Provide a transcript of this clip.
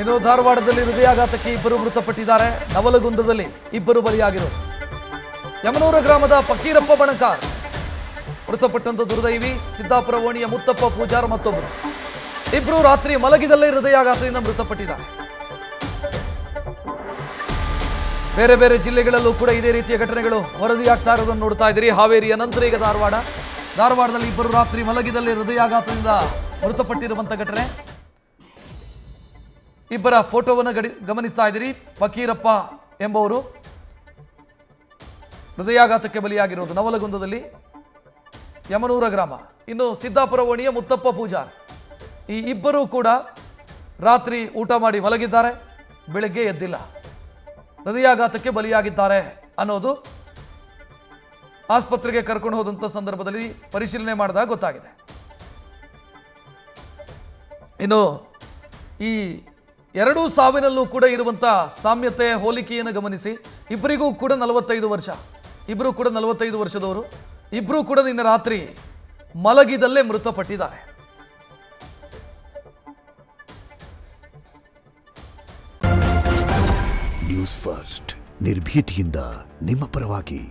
ಇನ್ನು ಧಾರವಾಡದಲ್ಲಿ ಹೃದಯಾಘಾತಕ್ಕೆ ಇಬ್ಬರು ಮೃತಪಟ್ಟಿದ್ದಾರೆ. ನವಲಗುಂದದಲ್ಲಿ ಇಬ್ಬರು ಬಲಿಯಾಗಿರೋದು. ಯಮನೂರ ಗ್ರಾಮದ ಫಕೀರಪ್ಪ ಬಣಕಾರ್ ಮೃತಪಟ್ಟಂತ ದುರ್ದೈವಿ. ಸಿದ್ದಾಪುರ ಓಣಿಯ ಮುತ್ತಪ್ಪ ಪೂಜಾರ್ ಮತ್ತೊಬ್ಬರು. ಇಬ್ಬರು ರಾತ್ರಿ ಮಲಗಿದಲ್ಲೇ ಹೃದಯಾಘಾತದಿಂದ ಮೃತಪಟ್ಟಿದ್ದಾರೆ. ಬೇರೆ ಬೇರೆ ಜಿಲ್ಲೆಗಳಲ್ಲೂ ಕೂಡ ಇದೇ ರೀತಿಯ ಘಟನೆಗಳು ವರದಿಯಾಗ್ತಾ ಇರೋದನ್ನು ನೋಡ್ತಾ ಇದ್ದೀರಿ. ಹಾವೇರಿಯ ನಂತರ ಈಗ ಧಾರವಾಡದಲ್ಲಿ ಇಬ್ಬರು ರಾತ್ರಿ ಮಲಗಿದಲ್ಲಿ ಹೃದಯಾಘಾತದಿಂದ ಮೃತಪಟ್ಟಿರುವಂತ ಘಟನೆ. ಇಬ್ಬರ ಫೋಟೋವನ್ನು ಗಮನಿಸ್ತಾ ಇದ್ದೀರಿ. ಫಕೀರಪ್ಪ ಎಂಬುವರು ಹೃದಯಾಘಾತಕ್ಕೆ ಬಲಿಯಾಗಿರೋದು ನವಲಗುಂದದಲ್ಲಿ, ಯಮನೂರ ಗ್ರಾಮ. ಇನ್ನು ಸಿದ್ದಾಪುರ ಓಣಿಯ ಮುತ್ತಪ್ಪ ಪೂಜಾರ್, ಈ ಇಬ್ಬರೂ ಕೂಡ ರಾತ್ರಿ ಊಟ ಮಾಡಿ ಮಲಗಿದ್ದಾರೆ, ಬೆಳಗ್ಗೆ ಎದ್ದಿಲ್ಲ, ಹೃದಯಾಘಾತಕ್ಕೆ ಬಲಿಯಾಗಿದ್ದಾರೆ ಅನ್ನೋದು ಆಸ್ಪತ್ರೆಗೆ ಕರ್ಕೊಂಡು ಹೋದಂಥ ಸಂದರ್ಭದಲ್ಲಿ ಪರಿಶೀಲನೆ ಮಾಡಿದಾಗ ಗೊತ್ತಾಗಿದೆ. ಇನ್ನು ಈ ಎರಡೂ ಸಾವಿನಲ್ಲೂ ಕೂಡ ಇರುವಂಥ ಸಾಮ್ಯತೆ, ಹೋಲಿಕೆಯನ್ನು ಗಮನಿಸಿ. ಇಬ್ಬರಿಗೂ ಕೂಡ 45 ವರ್ಷ, ಇಬ್ಬರು ಕೂಡ 45 ವರ್ಷದವರು. ಇಬ್ಬರೂ ಕೂಡ ನಿನ್ನೆ ರಾತ್ರಿ ಮಲಗಿದಲ್ಲೇ ಮೃತಪಟ್ಟಿದ್ದಾರೆ. ನ್ಯೂಸ್ ಫಸ್ಟ್, ನಿರ್ಭೀತಿಯಿಂದ ನಿಮ್ಮ ಪರವಾಗಿ.